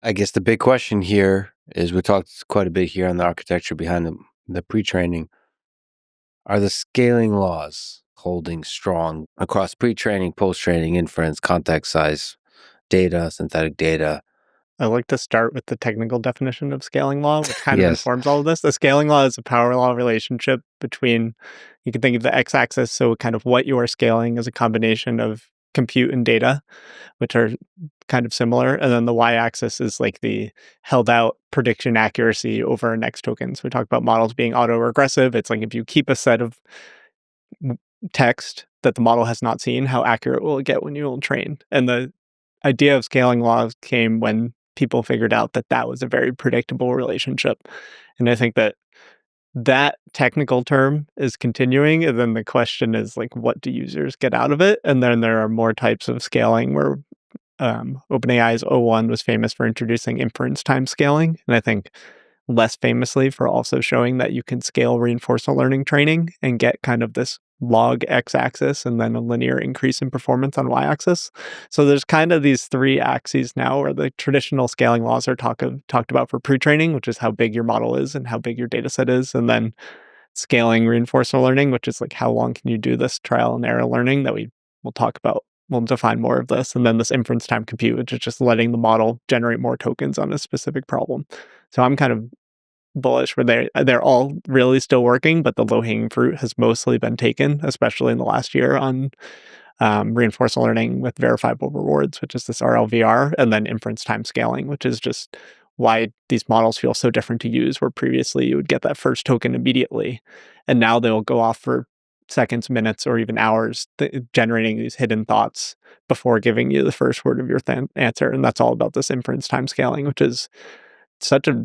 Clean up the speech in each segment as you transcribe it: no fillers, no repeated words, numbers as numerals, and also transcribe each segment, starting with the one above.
I guess the big question here is we talked quite a bit here on the architecture behind the pre-training. Are the scaling laws holding strong across pre-training, post-training, inference, context size, data, synthetic data? I like to start with the technical definition of scaling law, which kind of Yes. informs all of this. The scaling law is a power law relationship between, you can think of the x-axis, so kind of what you are scaling is a combination of compute and data, which are kind of similar. And then the y-axis is like the held out prediction accuracy over a next token. So we talk about models being autoregressive. It's like if you keep a set of text that the model has not seen, how accurate will it get when you will train? And the idea of scaling laws came when people figured out that that was a very predictable relationship. And I think that that technical term is continuing. And then the question is like, what do users get out of it? And then there are more types of scaling where OpenAI's O1 was famous for introducing inference time scaling. And I think less famously for also showing that you can scale reinforcement learning training and get kind of this log x-axis and then a linear increase in performance on y-axis. So there's kind of these three axes now where the traditional scaling laws are talked about for pre-training, which is how big your model is and how big your data set is, and then scaling reinforcement learning, which is like how long can you do this trial and error learning that we will talk about. We'll define more of this. And then this inference time compute, which is just letting the model generate more tokens on a specific problem. So I'm kind of bullish where they're all really still working, but the low-hanging fruit has mostly been taken, especially in the last year on reinforcement learning with verifiable rewards, which is this RLVR, and then inference time scaling, which is just why these models feel so different to use, where previously you would get that first token immediately, and now they'll go off for seconds, minutes, or even hours generating these hidden thoughts before giving you the first word of your answer. And that's all about this inference time scaling, which is such a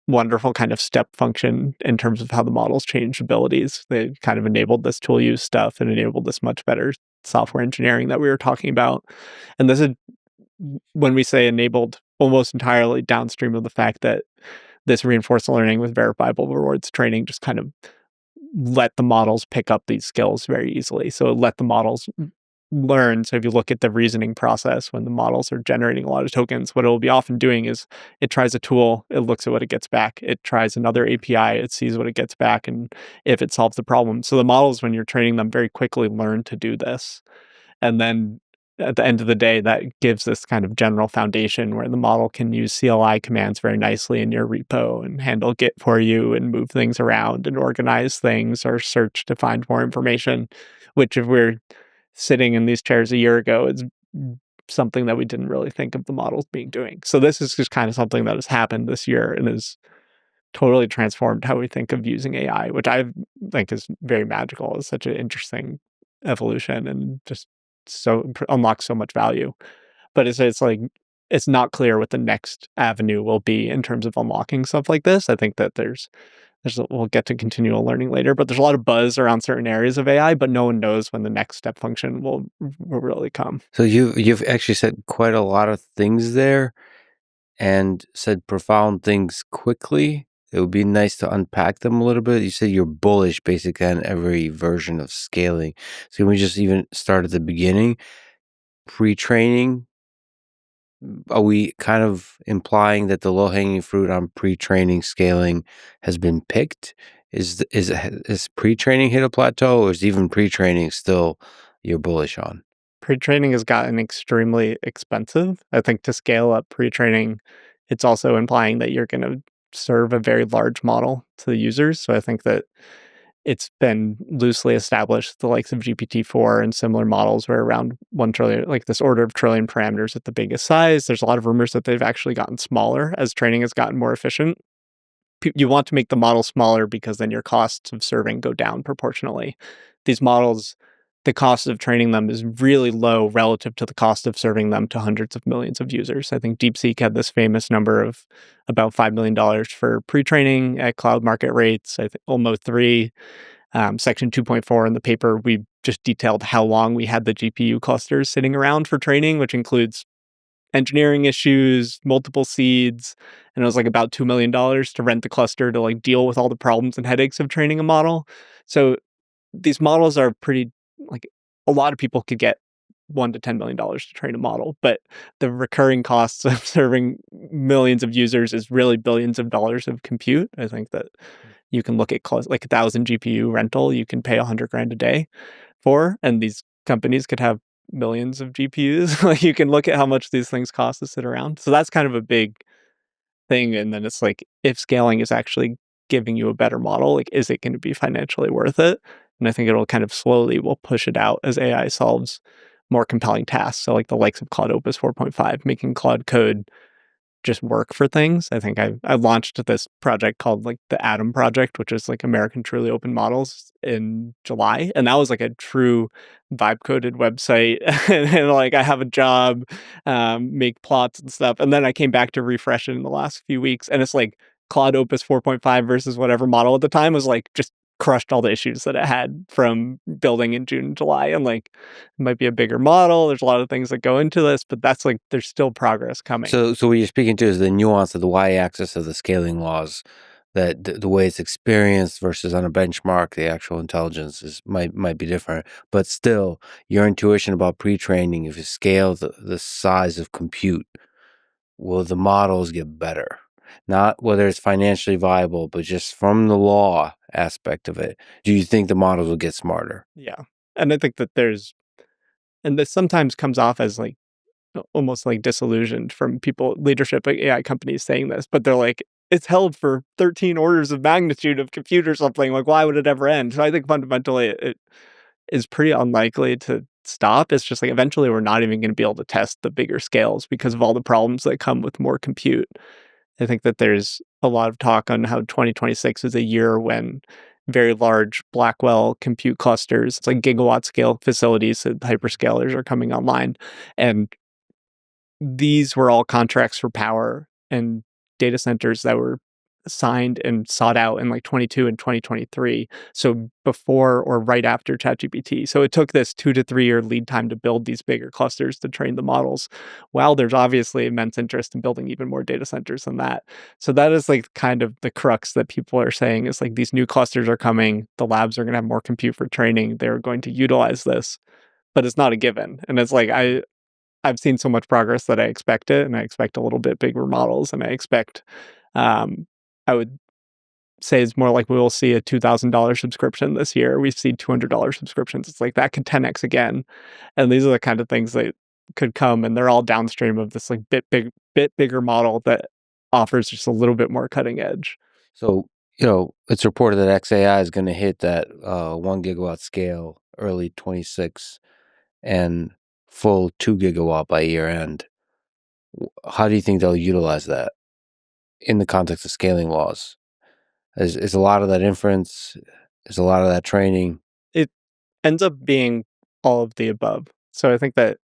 wonderful kind of step function in terms of how the models change abilities. They kind of enabled this tool use stuff and enabled this much better software engineering that we were talking about. And this is when we say enabled, almost entirely downstream of the fact that this reinforcement learning with verifiable rewards training just kind of let the models pick up these skills very easily. So let the models learn. So if you look at the reasoning process when the models are generating a lot of tokens, what it'll be often doing is it tries a tool, it looks at what it gets back, it tries another API, it sees what it gets back, and if it solves the problem. So the models, when you're training them, very quickly learn to do this. And then at the end of the day, that gives this kind of general foundation where the model can use CLI commands very nicely in your repo and handle Git for you and move things around and organize things or search to find more information, which if we're sitting in these chairs a year ago is something that we didn't really think of the models being doing. So this is just kind of something that has happened this year and has totally transformed how we think of using AI, which I think is very magical. It's such an interesting evolution and just so unlocks so much value. But it's like it's not clear what the next avenue will be in terms of unlocking stuff like this. I think that we'll get to continual learning later, but there's a lot of buzz around certain areas of AI, but no one knows when the next step function will really come. So you've actually said quite a lot of things there and said profound things quickly. It would be nice to unpack them a little bit. You said you're bullish basically on every version of scaling. So can we just even start at the beginning? Pre-training, are we kind of implying that the low-hanging fruit on pre-training scaling has been picked? Is pre-training hit a plateau, or is even pre-training still you're bullish on? Pre-training has gotten extremely expensive. I think to scale up pre-training, it's also implying that you're going to serve a very large model to the users. So I think that it's been loosely established the likes of GPT-4 and similar models were around 1 trillion, like this order of trillion parameters at the biggest size. There's a lot of rumors that they've actually gotten smaller as training has gotten more efficient. You want to make the model smaller because then your costs of serving go down proportionally. These models, the cost of training them is really low relative to the cost of serving them to hundreds of millions of users. I think DeepSeek had this famous number of about $5 million for pre-training at cloud market rates. I think almost 3. Section 2.4 in the paper, we just detailed how long we had the GPU clusters sitting around for training, which includes engineering issues, multiple seeds, and it was like about $2 million to rent the cluster to like deal with all the problems and headaches of training a model. So these models are pretty, like, a lot of people could get $1 to $10 million to train a model, but the recurring costs of serving millions of users is really billions of dollars of compute. I think that you can look at like 1,000 GPU rental, you can pay $100,000 a day for, and these companies could have millions of GPUs. Like you can look at how much these things cost to sit around. So that's kind of a big thing. And then it's like, if scaling is actually giving you a better model, like, is it going to be financially worth it? And I think it'll kind of slowly will push it out as AI solves more compelling tasks. So like the likes of Claude Opus 4.5, making Claude Code just work for things. I think I launched this project called like the Atom Project, which is like American Truly Open Models in July. And that was like a true vibe coded website. And like I have a job, make plots and stuff. And then I came back to refresh it in the last few weeks. And it's like Claude Opus 4.5 versus whatever model at the time was like just crushed all the issues that it had from building in June and July. And like it might be a bigger model. There's a lot of things that go into this, but that's like there's still progress coming. So what you're speaking to is the nuance of the y-axis of the scaling laws, that the way it's experienced versus on a benchmark, the actual intelligence might be different. But still, your intuition about pre-training, if you scale the size of compute, will the models get better? Not whether it's financially viable, but just from the law aspect of it. Do you think the models will get smarter? Yeah. And I think that and this sometimes comes off as like almost like disillusioned from people, leadership at AI companies saying this, but they're like, it's held for 13 orders of magnitude of compute or something. Like, why would it ever end? So I think fundamentally it is pretty unlikely to stop. It's just like eventually we're not even going to be able to test the bigger scales because of all the problems that come with more compute. I think that there's a lot of talk on how 2026 is a year when very large Blackwell compute clusters, it's like gigawatt scale facilities that hyperscalers are coming online. And these were all contracts for power and data centers that were signed and sought out in like 22 and 2023. So before or right after ChatGPT. So it took this 2 to 3 year lead time to build these bigger clusters to train the models. While there's obviously immense interest in building even more data centers than that. So that is like kind of the crux that people are saying is like these new clusters are coming. The labs are going to have more compute for training. They're going to utilize this, but it's not a given. And it's like, I've seen so much progress that I expect it, and I expect a little bit bigger models, and I expect, I would say it's more like we will see a $2,000 subscription this year. We've seen $200 subscriptions. It's like that could 10x again, and these are the kind of things that could come, and they're all downstream of this like bit bigger model that offers just a little bit more cutting edge. So, it's reported that XAI is going to hit that 1 gigawatt scale early 26 and full 2 gigawatt by year end. How do you think they'll utilize that in the context of scaling laws? Is a lot of that inference? Is a lot of that training? It ends up being all of the above. So I think that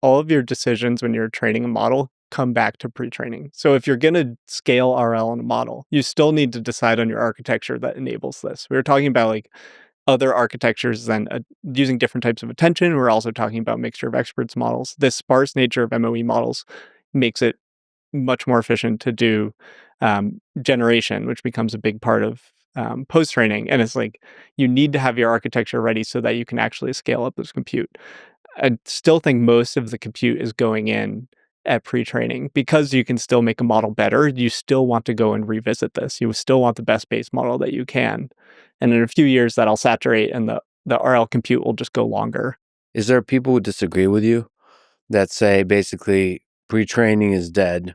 all of your decisions when you're training a model come back to pre-training. So if you're going to scale RL in a model, you still need to decide on your architecture that enables this. We were talking about like other architectures than using different types of attention. We're also talking about mixture of experts models. This sparse nature of MOE models makes it much more efficient to do generation, which becomes a big part of post-training. And it's like you need to have your architecture ready so that you can actually scale up this compute. I still think most of the compute is going in at pre-training because you can still make a model better. You still want to go and revisit this. You still want the best base model that you can. And in a few years, that'll saturate and the RL compute will just go longer. Is there people who disagree with you that say basically pre-training is dead?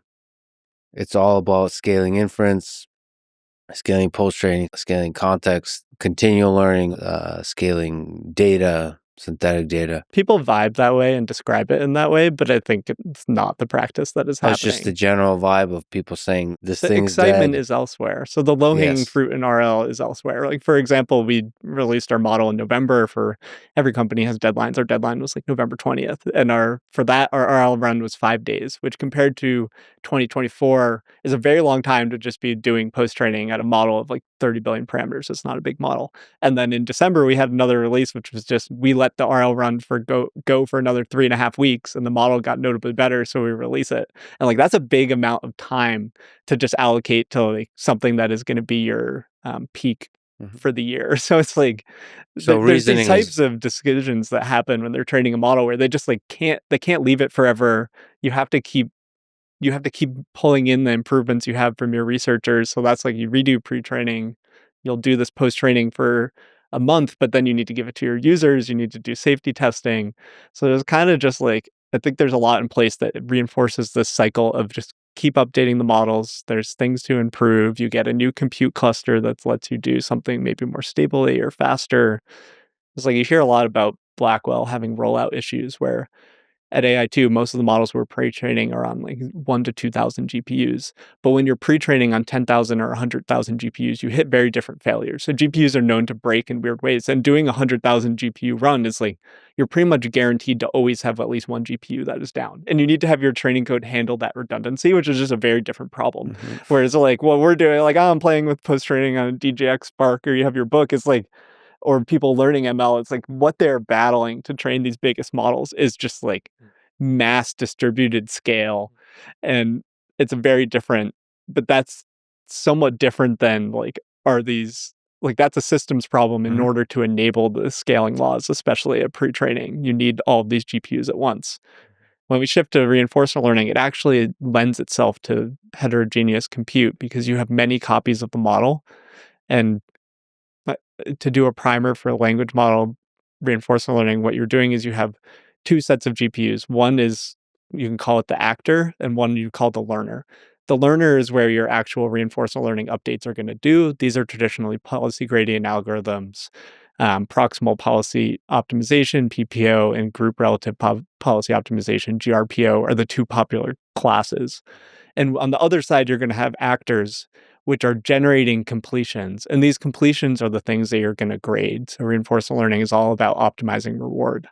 It's all about scaling inference, scaling post-training, scaling context, continual learning, scaling data, synthetic data. People vibe that way and describe it in that way, but I think it's not the practice that is happening. It's just the general vibe of people saying this The thing's excitement dead. is elsewhere. So the low-hanging Yes. fruit in RL is elsewhere. Like, for example, we released our model in November. For every company has deadlines. Our deadline was like November 20th. And our RL run was 5 days, which compared to 2024 is a very long time to just be doing post-training at a model of like 30 billion parameters. It's not a big model. And then in December, we had another release, which was just we let the RL run for go for another 3.5 weeks, and the model got notably better, so we release it. And like that's a big amount of time to just allocate to like something that is going to be your peak Mhm. for the year. So it's like So there's these reasoning types is of decisions that happen when they're training a model where they just like can't leave it forever. You have to keep you have to keep pulling in the improvements you have from your researchers. So that's like you redo pre-training, you'll do this post-training for a month, but then you need to give it to your users, you need to do safety testing. So there's kind of just like I think there's a lot in place that reinforces this cycle of just keep updating the models. There's things to improve. You get a new compute cluster that lets you do something maybe more stably or faster. It's like you hear a lot about Blackwell having rollout issues where at AI2, most of the models we're pre-training are on like 1 to 2,000 GPUs. But when you're pre-training on 10,000 or 100,000 GPUs, you hit very different failures. So GPUs are known to break in weird ways. And doing a 100,000 GPU run is like, you're pretty much guaranteed to always have at least one GPU that is down. And you need to have your training code handle that redundancy, which is just a very different problem. mhm. Whereas like what we're doing, like I'm playing with post-training on DJX Spark, or you have your book, it's like, or people learning ML, it's like what they're battling to train these biggest models is just like mass distributed scale. And it's a very different, but that's somewhat different than like, are these like that's a systems problem in Mhm. order to enable the scaling laws, especially at pre-training. You need all of these GPUs at once. When we shift to reinforcement learning, it actually lends itself to heterogeneous compute because you have many copies of the model. And to do a primer for a language model reinforcement learning, what you're doing is you have two sets of GPUs. One is you can call it the actor, and one you call the learner. The learner is where your actual reinforcement learning updates are going to do. These are traditionally policy gradient algorithms, proximal policy optimization, PPO, and group relative policy optimization, GRPO, are the two popular classes. And on the other side, you're going to have actors, which are generating completions. And these completions are the things that you're going to grade. So reinforcement learning is all about optimizing reward.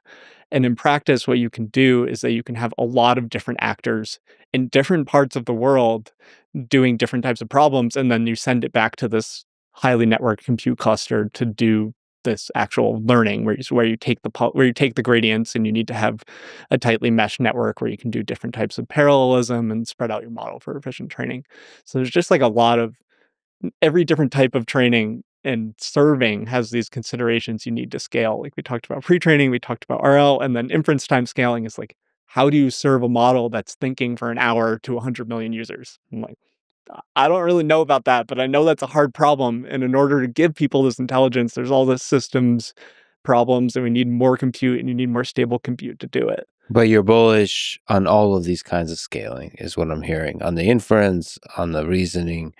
And in practice, what you can do is that you can have a lot of different actors in different parts of the world doing different types of problems. And then you send it back to this highly networked compute cluster to do this actual learning where you take where you take the gradients, and you need to have a tightly meshed network where you can do different types of parallelism and spread out your model for efficient training. So there's just like a lot of every different type of training and serving has these considerations you need to scale. Like we talked about pre-training, we talked about RL, and then inference time scaling is like, how do you serve a model that's thinking for an hour to 100 million users? I'm like, I don't really know about that, but I know that's a hard problem. And in order to give people this intelligence, there's all this systems problems, and we need more compute, and you need more stable compute to do it. But you're bullish on all of these kinds of scaling, is what I'm hearing. On the inference, on the reasoning,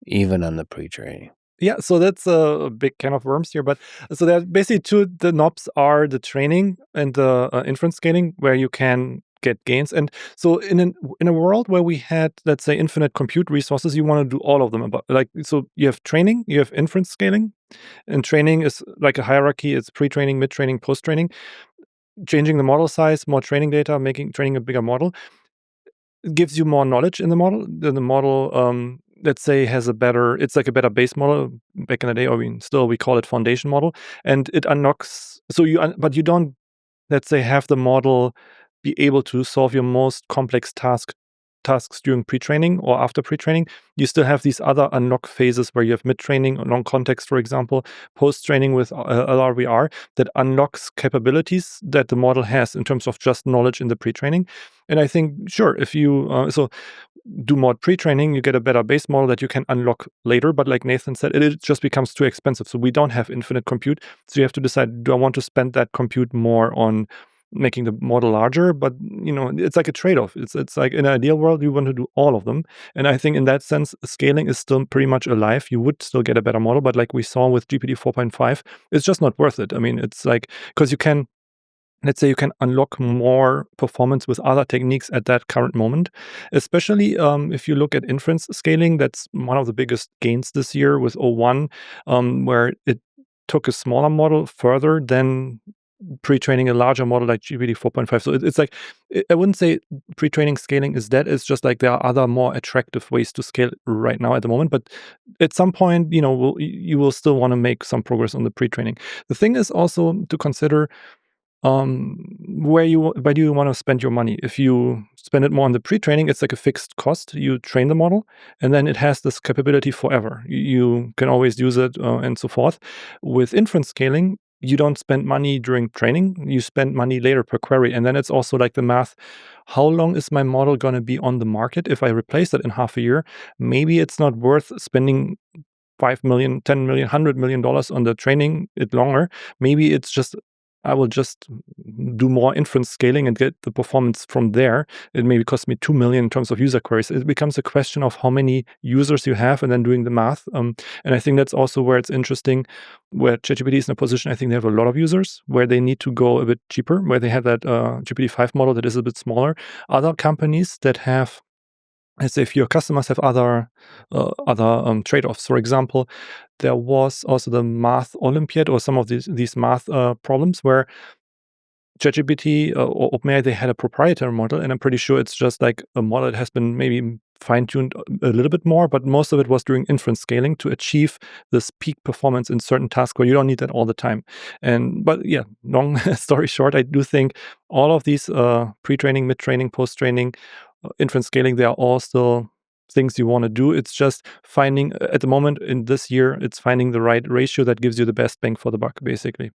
even on the pre-training. Yeah, so that's a big can of worms here. But so there are basically two. The knobs are the training and the inference scaling, where you can get gains. And so in a world where we had, let's say, infinite compute resources, you want to do all of them. About like, so you have training, you have inference scaling, and training is like a hierarchy. It's pre-training, mid-training, post-training. Changing the model size, more training data, making training a bigger model. It gives you more knowledge in the model. The model, let's say, has a better, it's like a better base model back in the day, or we call it foundation model. And it unlocks, so but you don't, let's say, have the model be able to solve your most complex tasks during pre-training or after pre-training. You still have these other unlock phases where you have mid-training, long context, for example, post-training with LRVR, that unlocks capabilities that the model has in terms of just knowledge in the pre-training. And I think, sure, if you do more pre-training, you get a better base model that you can unlock later. But like Nathan said, it just becomes too expensive. So we don't have infinite compute. So you have to decide, do I want to spend that compute more on making the model larger? But it's like a trade-off. It's like, in an ideal world, you want to do all of them. And I think in that sense, scaling is still pretty much alive. You would still get a better model, but like we saw with GPT 4.5, it's just not worth it. I mean, it's like, because you can, let's say, you can unlock more performance with other techniques at that current moment. Especially if you look at inference scaling, that's one of the biggest gains this year with O1, where it took a smaller model further than pre-training a larger model like GPT 4.5. So it's like, I wouldn't say pre-training scaling is dead. It's just like there are other more attractive ways to scale right now at the moment. But at some point, you will still want to make some progress on the pre-training. The thing is also to consider, where do you want to spend your money? If you spend it more on the pre-training, it's like a fixed cost. You train the model, and then it has this capability forever. You can always use it and so forth. With inference scaling, you don't spend money during training. You spend money later per query, and then it's also like the math. How long is my model going to be on the market? If I replace it in half a year, maybe it's not worth spending 5 million, 10 million, $100 million on the training it longer. Maybe it's just I will just do more inference scaling and get the performance from there. It maybe costs me 2 million in terms of user queries. It becomes a question of how many users you have and then doing the math. And I think that's also where it's interesting, where ChatGPT is in a position, I think they have a lot of users, where they need to go a bit cheaper, where they have that GPT-5 model that is a bit smaller. Other companies that have, as if your customers have other trade-offs. For example, there was also the Math Olympiad or some of these math problems where ChatGPT or OpenAI, they had a proprietary model, and I'm pretty sure it's just like a model that has been maybe fine-tuned a little bit more, but most of it was doing inference scaling to achieve this peak performance in certain tasks where you don't need that all the time. But yeah, long story short, I do think all of these pre-training, mid-training, post-training, inference scaling, they are all still things you want to do. It's just finding, at the moment in this year, it's finding the right ratio that gives you the best bang for the buck, basically.